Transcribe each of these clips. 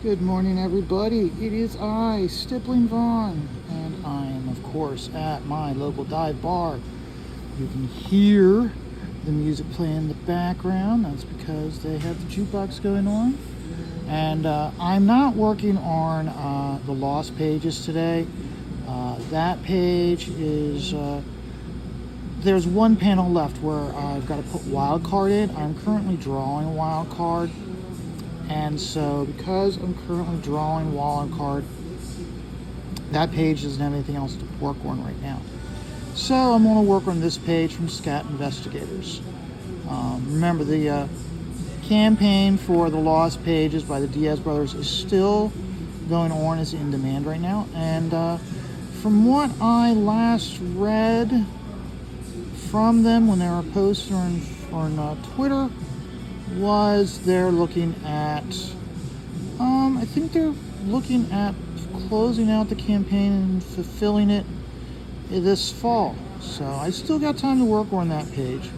Good morning, everybody. It is I, Stippling Vaughn, and I am, of course, at my local dive bar. You can hear the music playing in the background. That's because they have the jukebox going on. And I'm not working on the lost pages today. That page is, there's one panel left where I've got to put wild card in. I'm currently drawing a wild card. And so because I'm currently drawing wild card, that page doesn't have anything else to work on right now. So I'm going to work on this page from Scat Investigators. Remember, the campaign for the Lost Pages by the Diaz brothers is still going on, is in demand right now. And from what I last read from them when they were posting on Twitter, was they're looking at, I think they're looking at closing out the campaign and fulfilling it this fall. So I still got time to work on that page.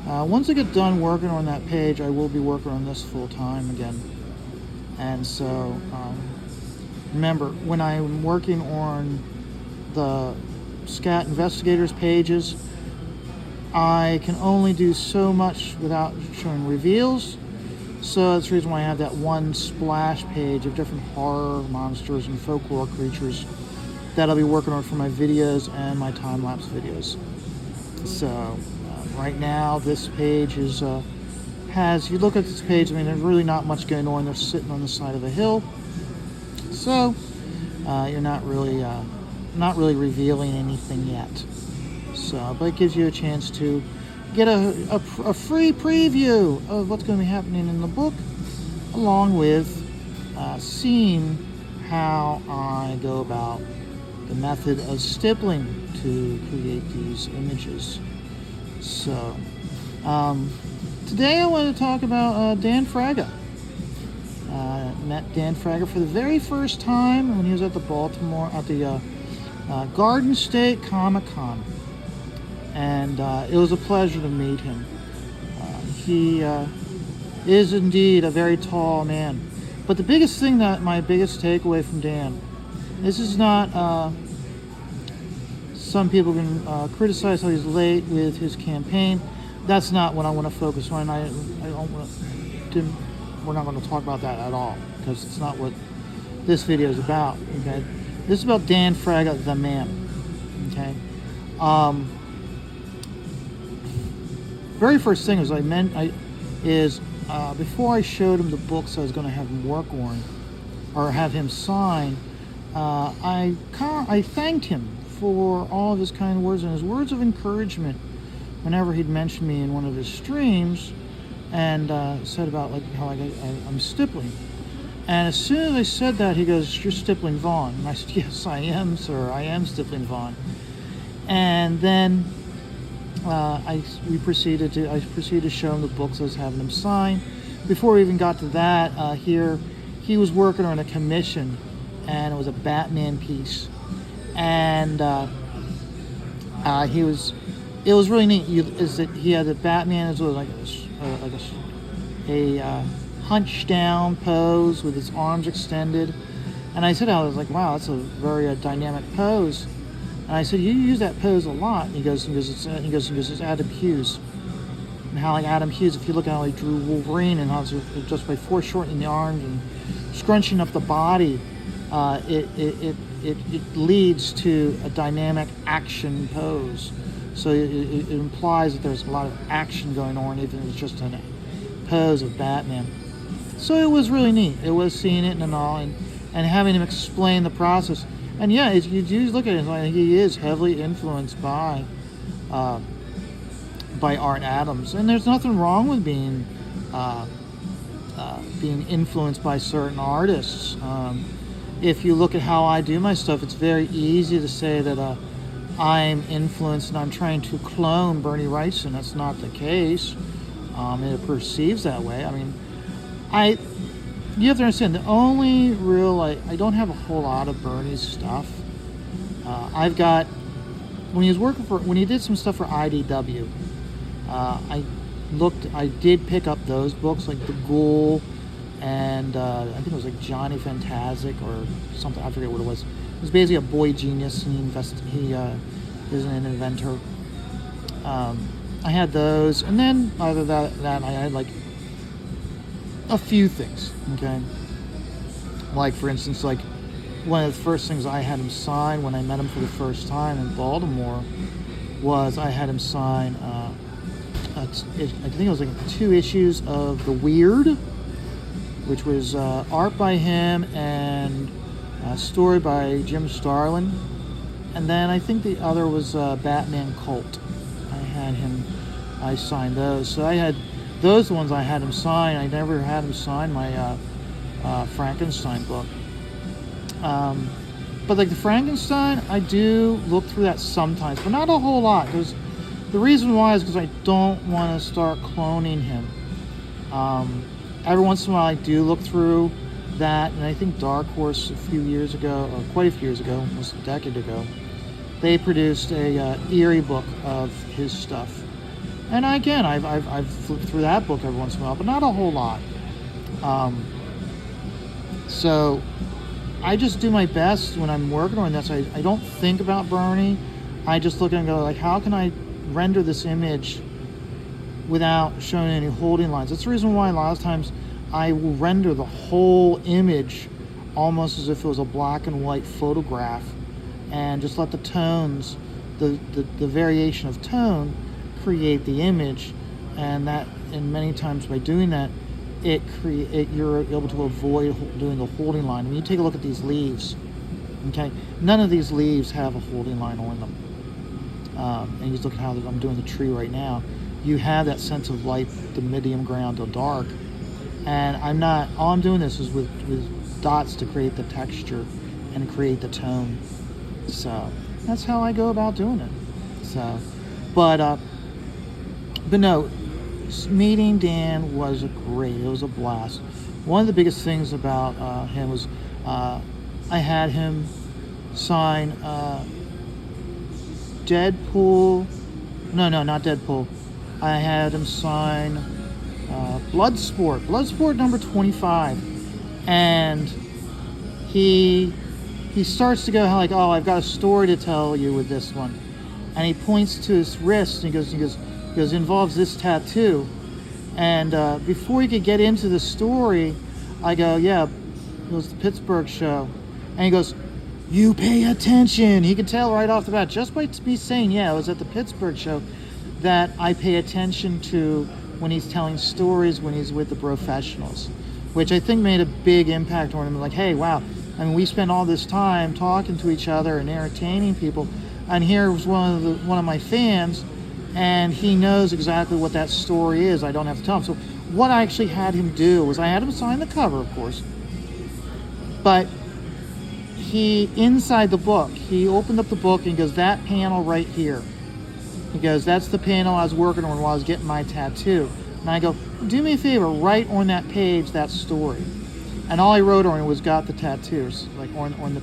Once I get done working on that page, I will be working on this full time again. And so, remember, when I'm working on the Scat Investigators pages, I can only do so much without showing reveals. So that's the reason why I have that one splash page of different horror monsters and folklore creatures that I'll be working on for my videos and my time-lapse videos. So right now this page is if you look at this page, I mean, there's really not much going on. They're sitting on the side of a hill. So you're not really revealing anything yet. So, but it gives you a chance to get a free preview of what's going to be happening in the book, along with seeing how I go about the method of stippling to create these images. So, today I want to talk about Dan Fraga. Met Dan Fraga for the very first time when he was at the Garden State Comic Con. And it was a pleasure to meet him. He is indeed a very tall man. But the biggest thing, my biggest takeaway from Dan, this is not, some people can criticize how he's late with his campaign. That's not what I want to focus on. We're not going to talk about that at all, because it's not what this video is about. Okay, this is about Dan Fraga, the man. Okay. Very first thing before I showed him the books I was going to have him work on or have him sign, I thanked him for all of his kind words and his words of encouragement whenever he'd mentioned me in one of his streams, and said about how I'm stippling. And as soon as I said that, he goes, "You're Stippling Vaughn." And I said, "Yes, I am, sir. I am Stippling Vaughn." And then I proceeded to show him the books I was having him sign. Before we even got to that, he was working on a commission, and it was a Batman piece, and it was really neat. He had the Batman as well, like a hunched down pose with his arms extended, and I was like, wow, that's a very dynamic pose. And I said, "You use that pose a lot." And he goes, it's Adam Hughes. And how, like Adam Hughes, if you look at how he drew Wolverine and how it's just by foreshortening the arms and scrunching up the body, it leads to a dynamic action pose. So it implies that there's a lot of action going on, even if it's just a pose of Batman. So it was really neat. It was seeing it and all, and having him explain the process. And yeah, you do look at it, like he is heavily influenced by Art Adams, and there's nothing wrong with being influenced by certain artists. If you look at how I do my stuff, it's very easy to say that I'm influenced and I'm trying to clone Bernie Wrightson. That's not the case. It perceives that way. I mean, you have to understand, the only real, I don't have a whole lot of Bernie's stuff. I've got, when he did some stuff for IDW, I did pick up those books, like The Ghoul, and I think it was like Johnny Fantastic or something. I forget what it was. It was basically a boy genius, and he is an inventor. I had those, and then other than that, I had like a few things. Okay, like for instance, like one of the first things I had him sign when I met him for the first time in Baltimore was I had him sign. I think it was like 2 issues of The Weird, which was art by him and a story by Jim Starlin. And then I think the other was Batman Cult. I signed those. So I had those ones I had him sign. I never had him sign my Frankenstein book. But like the Frankenstein, I do look through that sometimes, but not a whole lot. Because the reason why is because I don't want to start cloning him. Every once in a while, I do look through that, and I think Dark Horse a few years ago, or quite a few years ago, almost a decade ago, they produced a Eerie book of his stuff. And again, I've flipped through that book every once in a while, but not a whole lot. So I just do my best when I'm working on this. I don't think about Bernie. I just look and go like, how can I render this image without showing any holding lines? That's the reason why a lot of times I will render the whole image almost as if it was a black and white photograph, and just let the tones, the variation of tone, create the image. And many times by doing that, you're able to avoid doing the holding line. When you take a look at these leaves, okay, none of these leaves have a holding line on them. And you just look at how I'm doing the tree right now. You have that sense of light, the medium ground to dark. And all I'm doing this is with dots to create the texture and create the tone. So that's how I go about doing it. So, but no, meeting Dan was great. It was a blast. One of the biggest things about him was I had him sign Deadpool. No, not Deadpool. I had him sign Bloodsport number 25, and he starts to go like, oh, I've got a story to tell you with this one, and he points to his wrist and he goes, it involves this tattoo, and before he could get into the story, I go, yeah, it was the Pittsburgh show, and he goes, you pay attention. He could tell right off the bat just by me saying, yeah, it was at the Pittsburgh show, that I pay attention to when he's telling stories, when he's with the professionals, which I think made a big impact on him. Like, hey, wow, I mean, we spend all this time talking to each other and entertaining people, and here was one of my fans, and he knows exactly what that story is. I don't have to tell him. So what I actually had him do was I had him sign the cover, of course, but inside the book, he opened up the book and he goes, that panel right here. He goes, that's the panel I was working on while I was getting my tattoo. And I go, do me a favor, write on that page that story. And all I wrote on it was got the tattoos, like on the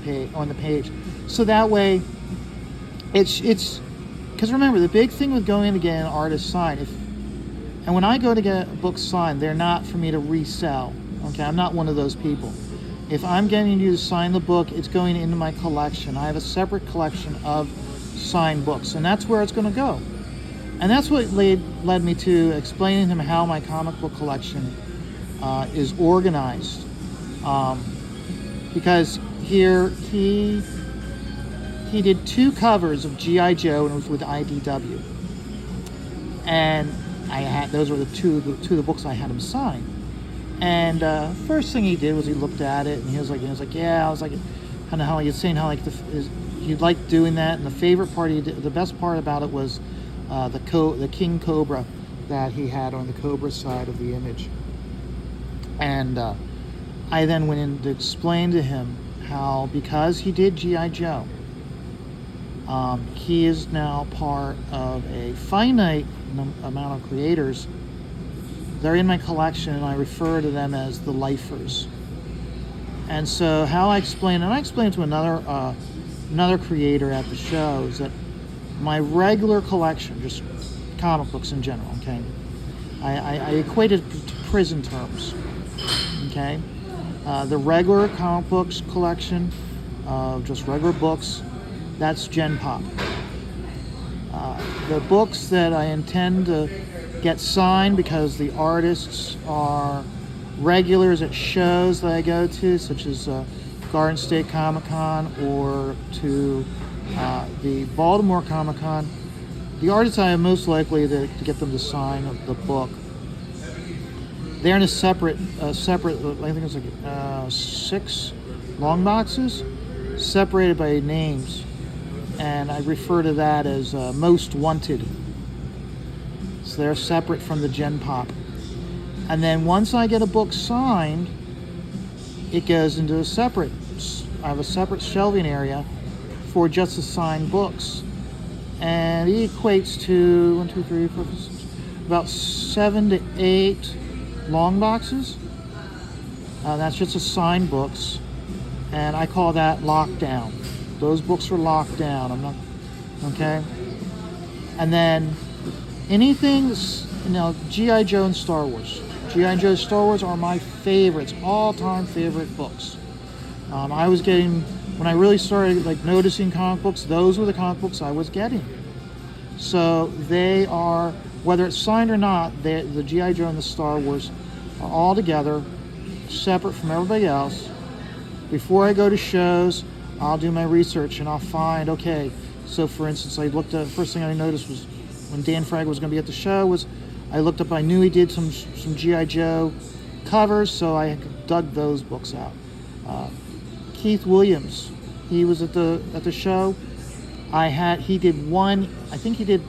page. So that way, it's because remember, the big thing with going to get an artist signed, and when I go to get a book signed, they're not for me to resell. Okay, I'm not one of those people. If I'm getting you to sign the book, it's going into my collection. I have a separate collection of signed books, and that's where it's going to go. And that's what led me to explaining to him how my comic book collection is organized. Because here he did 2 covers of G.I. Joe, and it was with IDW. And those were the two of the books I had him sign. And first thing he did was he looked at it, and he was like, yeah. I was like, kind of how he was saying how like he liked doing that, and the favorite part the best part about it was the King Cobra that he had on the Cobra side of the image. And I then went in to explain to him how, because he did G.I. Joe, he is now part of a finite amount of creators. They're in my collection, and I refer to them as the lifers. And so how I explained to another creator at the show, is that my regular collection, just comic books in general, okay, I equate it to prison terms. Okay, the regular comic books collection of just regular books, that's Gen Pop. The books that I intend to get signed because the artists are regulars at shows that I go to, such as Garden State Comic Con or to the Baltimore Comic Con. The artists I am most likely to get them to sign the book, they're in a separate, I think it's like 6 long boxes, separated by names, and I refer to that as Most Wanted. So they're separate from the Gen Pop. And then once I get a book signed, it goes into I have a separate shelving area for just the signed books. And it equates to 1, 2, 3, 4, 5, 6, about 7 to 8 long boxes. That's just the signed books. And I call that lockdown. Those books are locked down. I'm not, okay? And then anything, G.I. Joe and Star Wars. G.I. Joe Star Wars are my favorites, all-time favorite books. I was getting, when I really started noticing comic books, those were the comic books I was getting. So they are, whether it's signed or not, the G.I. Joe and the Star Wars are all together, separate from everybody else. Before I go to shows, I'll do my research and I'll find, okay, so for instance, the first thing I noticed was when Dan Frag was going to be at the show was I looked up, I knew he did some G.I. Joe covers, so I dug those books out. Keith Williams, he was at the show. He did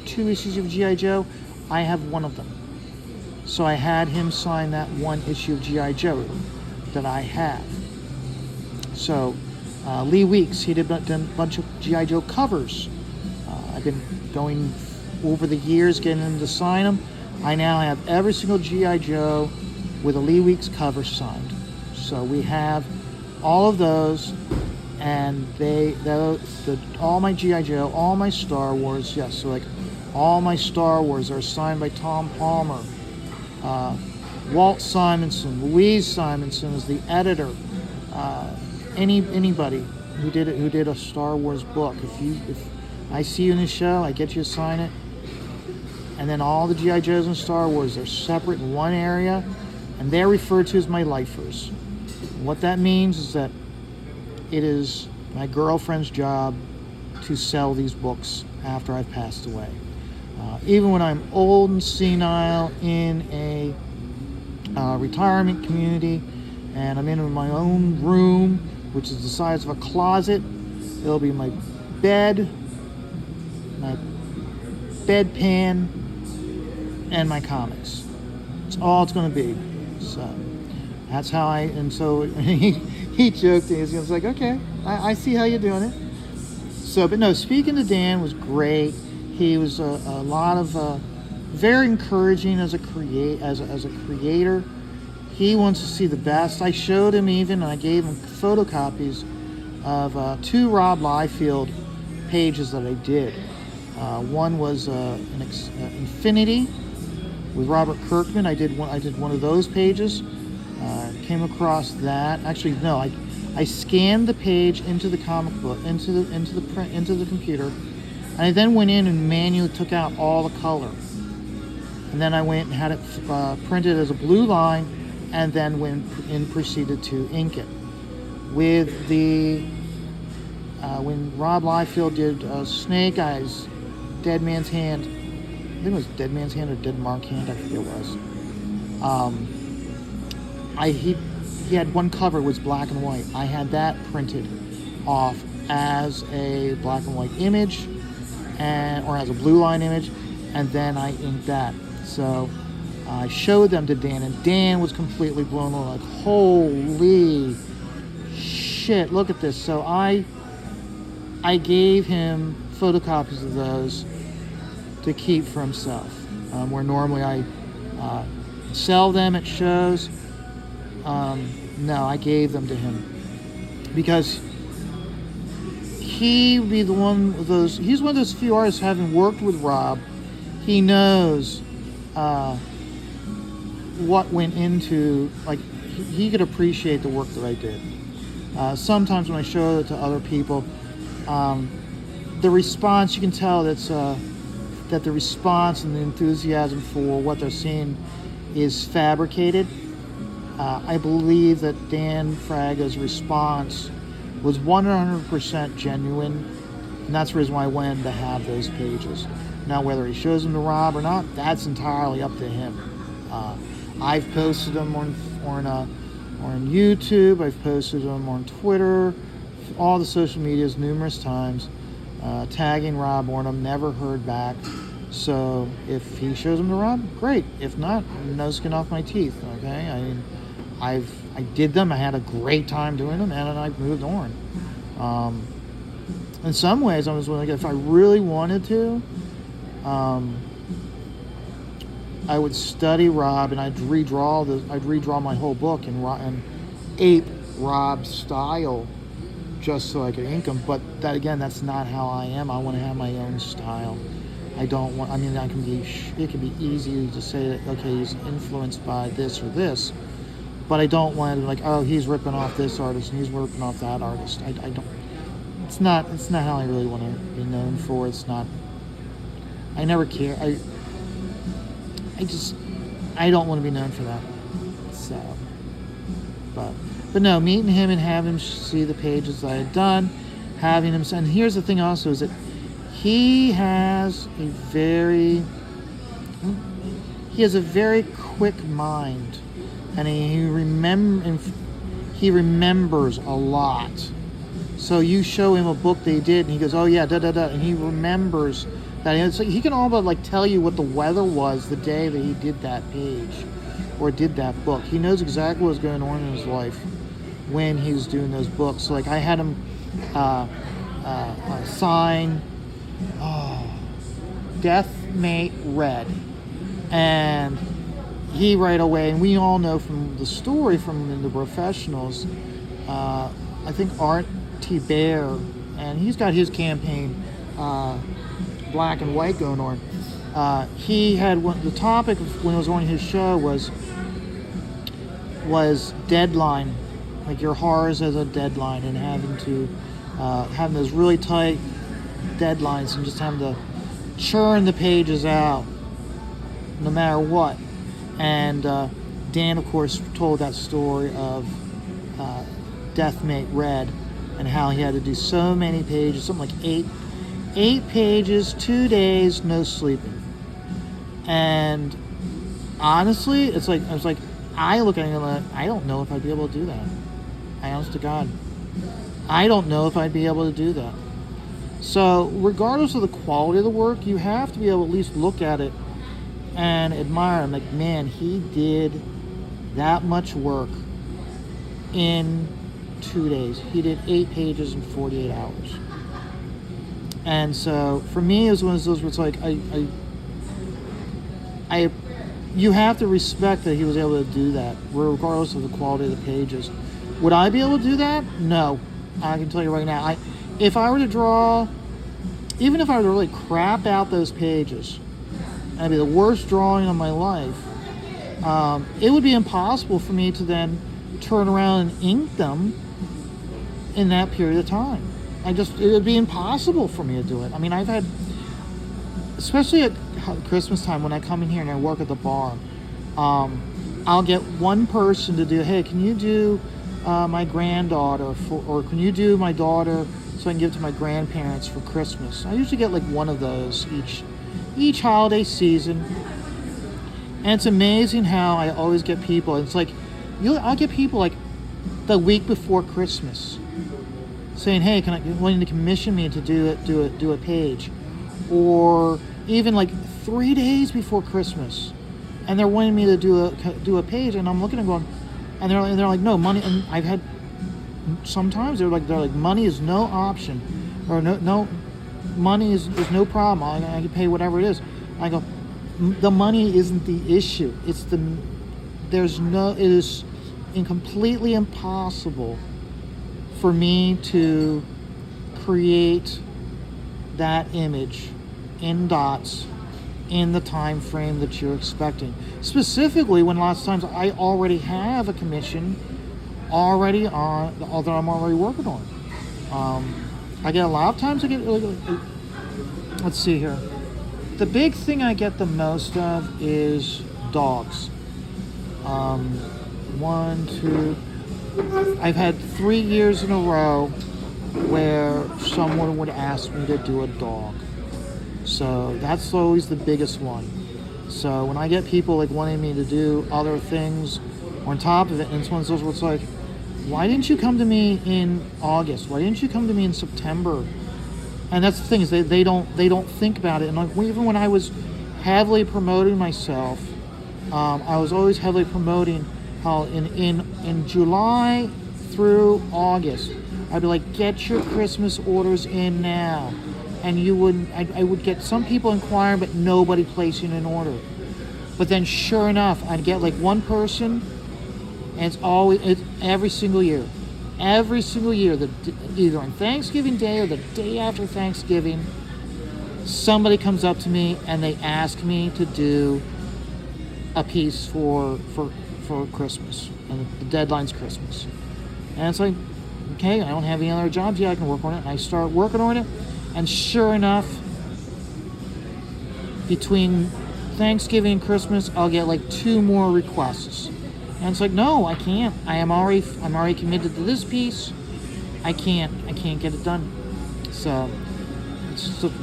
2 issues of G.I. Joe. I have one of them. So I had him sign that 1 issue of G.I. Joe that I have. So Lee Weeks, he did a bunch of G.I. Joe covers. I've been going over the years getting him to sign them. I now have every single G.I. Joe with a Lee Weeks cover signed. So we have all of those, and all my G.I. Joe, all my Star Wars, yes, so all my Star Wars are signed by Tom Palmer. Walt Simonson, Louise Simonson is the editor. Anybody who did a Star Wars book, if I see you in the show, I get you to sign it. And then all the G.I. Joes and Star Wars, they're separate in one area, and they're referred to as my lifers. What that means is that it is my girlfriend's job to sell these books after I've passed away. Even when I'm old and senile in a retirement community, and I'm in my own room, which is the size of a closet, it'll be my bed, my bedpan, and my comics. It's all it's going to be. So that's how he joked, he was like, okay, I see how you're doing it. So, but no, speaking to Dan was great. He was a lot of very encouraging as a creator. He wants to see the best. I showed him and I gave him photocopies of 2 Rob Liefeld pages that I did. One was an Infinity with Robert Kirkman. I did one of those pages. Came across that. Actually, no, I scanned the page into the comic book, into the computer, and I then went in and manually took out all the color. And then I went and had it printed as a blue line, and then went and proceeded to ink it. With the when Rob Liefeld did Snake Eyes, Dead Man's Hand, I think it was Dead Man's Hand or Dead Mark Hand, I forget what it was. He had one cover was black and white. I had that printed off as a black and white image, or as a blue line image, and then I inked that. So I showed them to Dan, and Dan was completely blown away. Like, holy shit, look at this. So I gave him photocopies of those to keep for himself, where normally I sell them at shows. No, I gave them to him because he'd be the one of those. He's one of those few artists, having worked with Rob, he knows what went into, he could appreciate the work that I did. Sometimes when I show it to other people, the response, you can tell that the response and the enthusiasm for what they're seeing is fabricated. I believe that Dan Fraga's response was 100% genuine, and that's the reason why I wanted to have those pages. Now, whether he shows them to Rob or not, that's entirely up to him. I've posted them on YouTube. I've posted them on Twitter, all the social medias numerous times, tagging Rob Ornum. Never heard back. So if he shows them to Rob, great. If not, no skin off my teeth. Okay, I mean, I did them. I had a great time doing them, and I've moved on. In some ways, I was like, if I really wanted to, I would study Rob, and I'd redraw my whole book and ape Rob's style, just so I could ink them. But that, again, that's not how I am. I want to have my own style. I don't want. I mean, it can be easy to say that, okay, he's influenced by this or this, but I don't want to, like, oh, he's ripping off this artist and he's ripping off that artist. I don't. It's not how I really want to be known for. It's not. I never care. I don't want to be known for that. So, but no, meeting him and having him see the pages that I had done, having him, and here's the thing also is that he has a very quick mind, and he remembers a lot. So you show him a book they did, and he goes, "Oh yeah, da da da," and he remembers that. And it's like he can all but like tell you what the weather was the day that he did that page or did that book. He knows exactly what's going on in his life when he was doing those books. So like I had him sign Death Mate Red, and he right away, and we all know from the story from the professionals, I think Art T. Bear, and he's got his campaign Black and White going on. He had the topic of when it was on his show was deadline, like your horrors as a deadline, and having those really tight deadlines and just having to churn the pages out no matter what. And Dan, of course, told that story of Deathmate Red and how he had to do so many pages, something like eight pages, 2 days, no sleeping. And honestly, I look at it like, I don't know if I'd be able to do that. Honest to God, I don't know if I'd be able to do that. So regardless of the quality of the work, you have to be able to at least look at it and admire him. Like, man, he did that much work in 2 days. He did 8 pages in 48 hours. And so for me, it was one of those where it's like, you have to respect that he was able to do that, regardless of the quality of the pages. Would I be able to do that? No. I can tell you right now. If I were to draw, even if I were to really crap out those pages, that'd be the worst drawing of my life. It would be impossible for me to then turn around and ink them in that period of time. It would be impossible for me to do it. I mean, I've had, especially at Christmas time when I come in here and I work at the bar, I'll get one person to do, hey, can you do my granddaughter or can you do my daughter so I can give it to my grandparents for Christmas? I usually get like one of those each holiday season. And it's amazing how I always get people. It's like, I'll get people like the week before Christmas saying, hey, wanting to commission me to do a page, or even like 3 days before Christmas, and they're wanting me to do a page, and I'm looking and going, and they're like, no money. And I've had sometimes they're like money is no option, or no money is no problem. I can pay whatever it is. I go, the money isn't the issue. It is completely impossible for me to create that image in dots in the time frame that you're expecting. Specifically, when lots of times I already have a commission already on that I'm already working on. I get a lot of times I get let's see here. The big thing I get the most of is dogs. One, two. I've had 3 years in a row where someone would ask me to do a dog. So that's always the biggest one. So when I get people like wanting me to do other things on top of it, and it's one of those where it's like, why didn't you come to me in August? Why didn't you come to me in September? And that's the thing is they don't think about it. And like even when I was heavily promoting myself, I was always heavily promoting how in July through August, I'd be like, get your Christmas orders in now. And I would get some people inquiring, but nobody placing an order. But then sure enough, I'd get like one person, and it's every single year, either on Thanksgiving Day or the day after Thanksgiving, somebody comes up to me and they ask me to do a piece for Christmas, and the deadline's Christmas. And it's like, okay, I don't have any other jobs yet, I can work on it. And I start working on it, and sure enough, between Thanksgiving and Christmas, I'll get like 2 more requests. And it's like, no, I can't. I'm already committed to this piece. I can't get it done. So it's just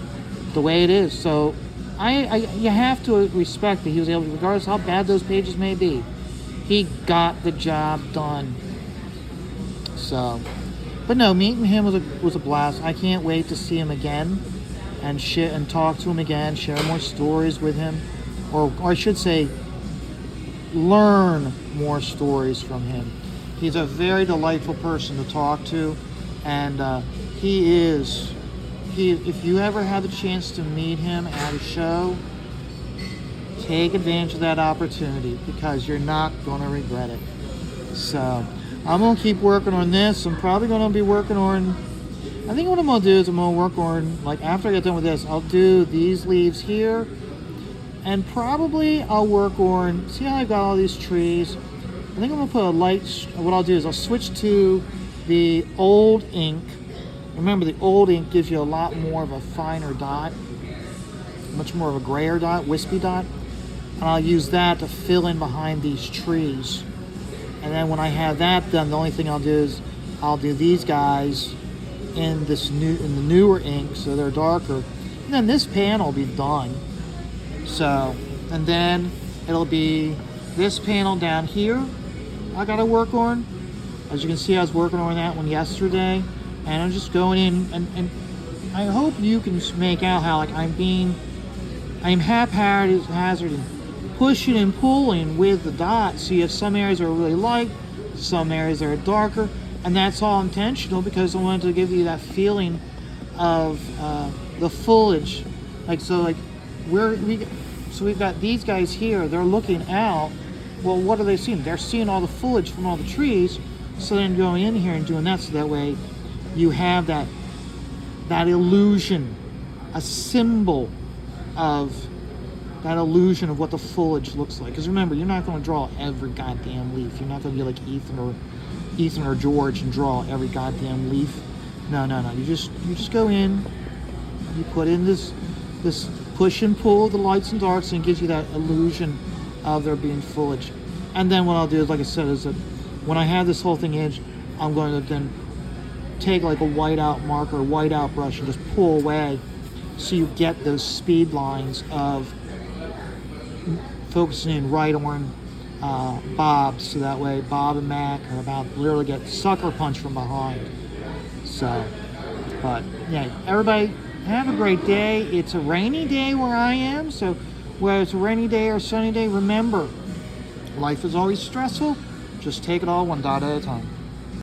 the way it is. So you have to respect that he was able to, regardless of how bad those pages may be, he got the job done. So, but no, meeting him was a blast. I can't wait to see him again and talk to him again, share more stories with him, or I should say, learn more stories from him. He's a very delightful person to talk to, and if you ever have the chance to meet him at a show, take advantage of that opportunity, because you're not going to regret it. So I'm going to keep working on this. I'm probably going to be working on, I think what I'm going to do is I'm going to work on, like after I get done with this, I'll do these leaves here, and probably I'll work on, see how I got all these trees? I think I'm going to put a light, what I'll do is I'll switch to the old ink. Remember, the old ink gives you a lot more of a finer dot, much more of a grayer dot, wispy dot. And I'll use that to fill in behind these trees. And then when I have that done, the only thing I'll do is I'll do these guys in the newer ink, so they're darker. And then this panel will be done. So, and then it'll be this panel down here I gotta work on. As you can see, I was working on that one yesterday, and I'm just going in, and I hope you can make out how like I'm haphazard, pushing and pulling with the dots. So you have some areas that are really light, some areas that are darker, and that's all intentional because I wanted to give you that feeling of the foliage. We've got these guys here, they're looking out. Well, what are they seeing? They're seeing all the foliage from all the trees. So then going in here and doing that, so that way you have that illusion, a symbol of that illusion of what the foliage looks like. Because remember, you're not going to draw every goddamn leaf. You're not going to be like Ethan or George and draw every goddamn leaf. No. You just go in, you put in this push and pull of the lights and darks, and it gives you that illusion of there being foliage. And then what I'll do is, like I said, is that when I have this whole thing edged, I'm going to then take like a whiteout marker, whiteout brush, and just pull away so you get those speed lines of focusing in right on Bob, so that way Bob and Mac are about to literally get sucker punched from behind. So, but yeah, everybody have a great day. It's a rainy day where I am, so whether it's a rainy day or a sunny day, remember, life is always stressful. Just take it all one dot at a time.